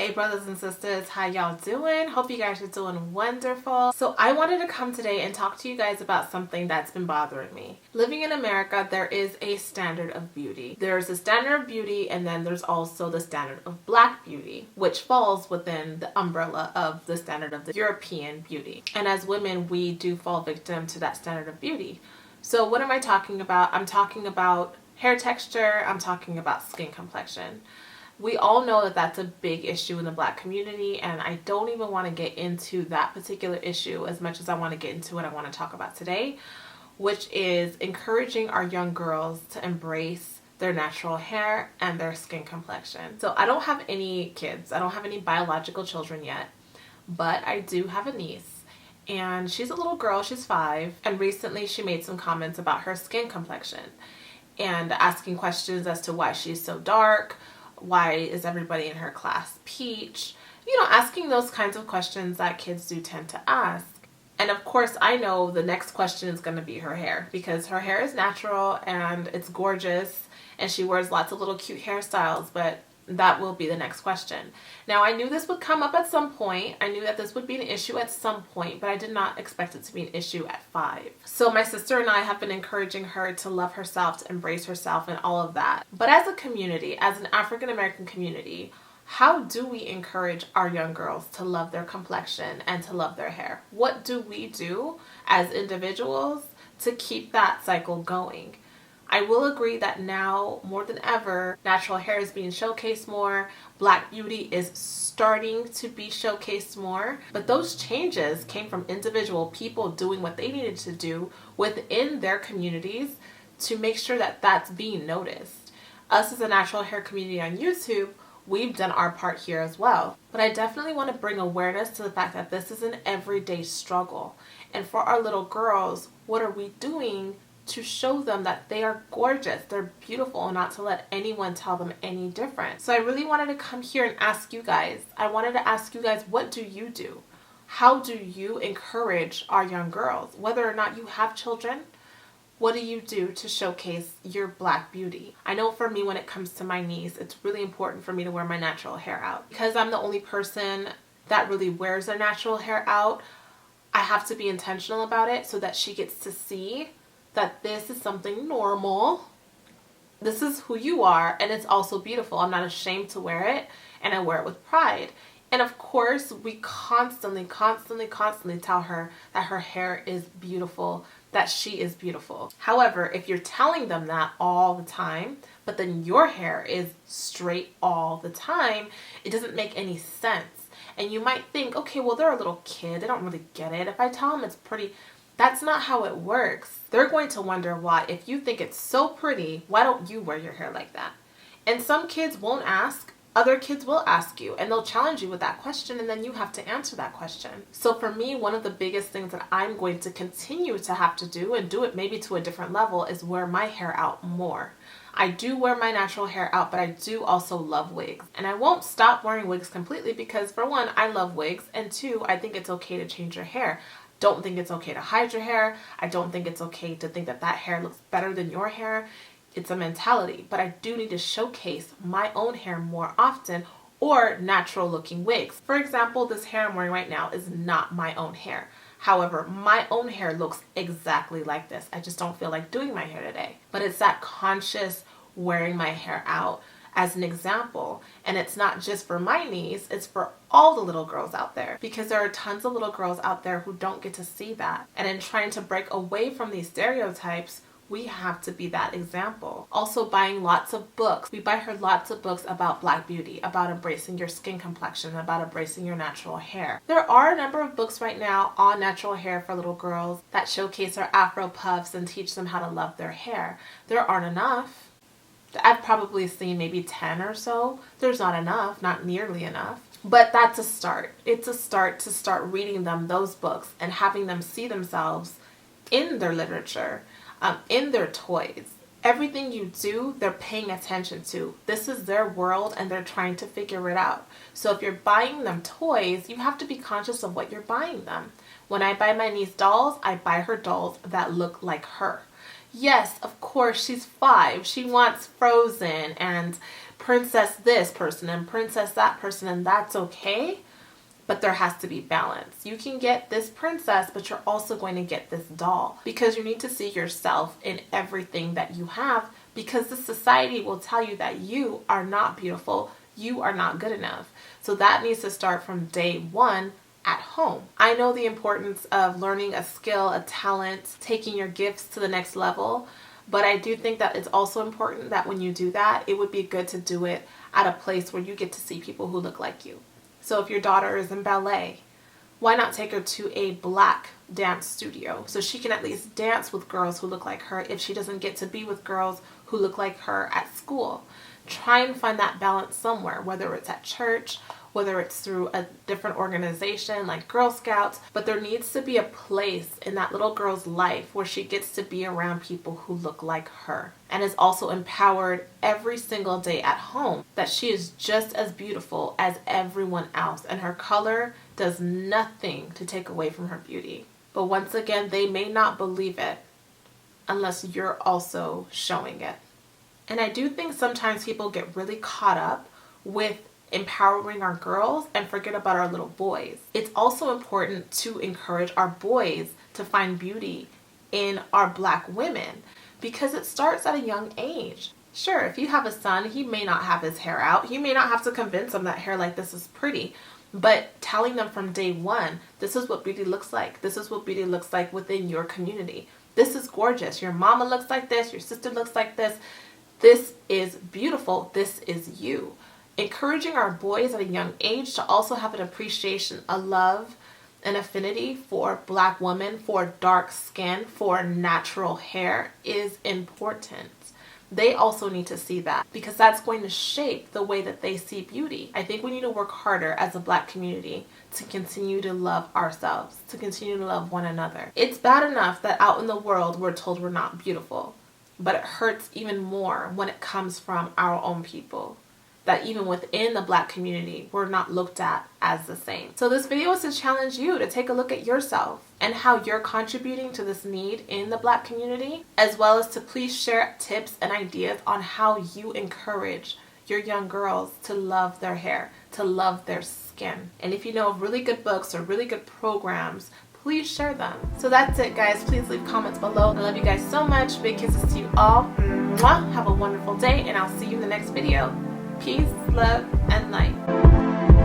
Hey brothers and sisters, how y'all doing? Hope you guys are doing wonderful. So I wanted to come today and talk to you guys about something that's been bothering me. Living in America, there is a standard of beauty. There's a standard of beauty, and then there's also the standard of Black beauty, which falls within the umbrella of the standard of the European beauty. And as women, we do fall victim to that standard of beauty. So what am I talking about? I'm talking about hair texture. I'm talking about skin complexion. We all know that that's a big issue in the Black community, and I don't even want to get into that particular issue as much as I want to get into what I want to talk about today, which is encouraging our young girls to embrace their natural hair and their skin complexion. So I don't have any kids. I don't have any biological children yet, but I do have a niece, and she's a little girl. She's 5, and recently she made some comments about her skin complexion and asking questions as to why she's so dark. Why is everybody in her class peach? You know, asking those kinds of questions that kids do tend to ask. And of course, I know the next question is going to be her hair, because her hair is natural and it's gorgeous and she wears lots of little cute hairstyles, but that will be the next question. Now, I knew this would come up at some point. I knew that this would be an issue at some point, but I did not expect it to be an issue at 5. So my sister and I have been encouraging her to love herself, to embrace herself, and all of that. But as a community, as an African American community, how do we encourage our young girls to love their complexion and to love their hair? What do we do as individuals to keep that cycle going? I will agree that now, more than ever, natural hair is being showcased more. Black beauty is starting to be showcased more. But those changes came from individual people doing what they needed to do within their communities to make sure that that's being noticed. Us as a natural hair community on YouTube, we've done our part here as well. But I definitely want to bring awareness to the fact that this is an everyday struggle. And for our little girls, what are we doing to show them that they are gorgeous, they're beautiful, and not to let anyone tell them any different? So I really wanted to come here and ask you guys. I wanted to ask you guys, what do you do? How do you encourage our young girls? Whether or not you have children, what do you do to showcase your Black beauty? I know for me, when it comes to my niece, it's really important for me to wear my natural hair out. Because I'm the only person that really wears their natural hair out, I have to be intentional about it so that she gets to see that this is something normal. This is who you are, and it's also beautiful. I'm not ashamed to wear it, and I wear it with pride. And of course, we constantly tell her that her hair is beautiful, that she is beautiful. However, if you're telling them that all the time, but then your hair is straight all the time, it doesn't make any sense. And you might think, okay, well, they're a little kid. They don't really get it. If I tell them it's pretty, that's not how it works. They're going to wonder why. If you think it's so pretty, why don't you wear your hair like that? And some kids won't ask. Other kids will ask you, and they'll challenge you with that question, and then you have to answer that question. So for me, one of the biggest things that I'm going to continue to have to do, and do it maybe to a different level, is wear my hair out more. I do wear my natural hair out, but I do also love wigs. And I won't stop wearing wigs completely because, for one, I love wigs, and 2, I think it's okay to change your hair. Don't think it's okay to hide your hair. I don't think it's okay to think that that hair looks better than your hair. It's a mentality, but I do need to showcase my own hair more often, or natural looking wigs. For example, this hair I'm wearing right now is not my own hair. However, my own hair looks exactly like this. I just don't feel like doing my hair today. But it's that conscious wearing my hair out as an example. And it's not just for my niece, it's for all the little girls out there, because there are tons of little girls out there who don't get to see that. And in trying to break away from these stereotypes, we have to be that example. Also, buying lots of books. We buy her lots of books about Black beauty, about embracing your skin complexion, about embracing your natural hair. There are a number of books right now on natural hair for little girls that showcase their Afro puffs and teach them how to love their hair. There aren't enough. I've probably seen maybe 10 or so. There's not enough, not nearly enough. But that's a start. It's a start to start reading them those books and having them see themselves in their literature, in their toys. Everything you do, they're paying attention to. This is their world, and they're trying to figure it out. So if you're buying them toys, you have to be conscious of what you're buying them. When I buy my niece dolls, I buy her dolls that look like her. Yes, of course, she's 5. She wants Frozen and princess this person and princess that person, and that's okay. But there has to be balance. You can get this princess, but you're also going to get this doll, because you need to see yourself in everything that you have, because the society will tell you that you are not beautiful, you are not good enough. So that needs to start from day one at home. I know the importance of learning a skill, a talent, taking your gifts to the next level, but I do think that it's also important that when you do that, it would be good to do it at a place where you get to see people who look like you. So if your daughter is in ballet, why not take her to a black dance studio so she can at least dance with girls who look like her if she doesn't get to be with girls who look like her at school? Try and find that balance somewhere, whether it's at church, whether it's through a different organization like Girl Scouts, but there needs to be a place in that little girl's life where she gets to be around people who look like her, and is also empowered every single day at home that she is just as beautiful as everyone else, and her color does nothing to take away from her beauty. But once again, they may not believe it unless you're also showing it. And I do think sometimes people get really caught up with empowering our girls and forget about our little boys. It's also important to encourage our boys to find beauty in our black women, because it starts at a young age. Sure, if you have a son, he may not have his hair out. You may not have to convince him that hair like this is pretty, but telling them from day one, this is what beauty looks like. This is what beauty looks like within your community. This is gorgeous. Your mama looks like this. Your sister looks like this. This is beautiful. This is you. Encouraging our boys at a young age to also have an appreciation, a love, an affinity for black women, for dark skin, for natural hair is important. They also need to see that, because that's going to shape the way that they see beauty. I think we need to work harder as a black community to continue to love ourselves, to continue to love one another. It's bad enough that out in the world we're told we're not beautiful, but it hurts even more when it comes from our own people. That even within the black community, we're not looked at as the same. So this video is to challenge you to take a look at yourself and how you're contributing to this need in the black community, as well as to please share tips and ideas on how you encourage your young girls to love their hair, to love their skin. And if you know of really good books or really good programs, please share them. So that's it, guys. Please leave comments below. I love you guys so much. Big kisses to you all. Mwah. Have a wonderful day, and I'll see you in the next video. Peace, love, and light.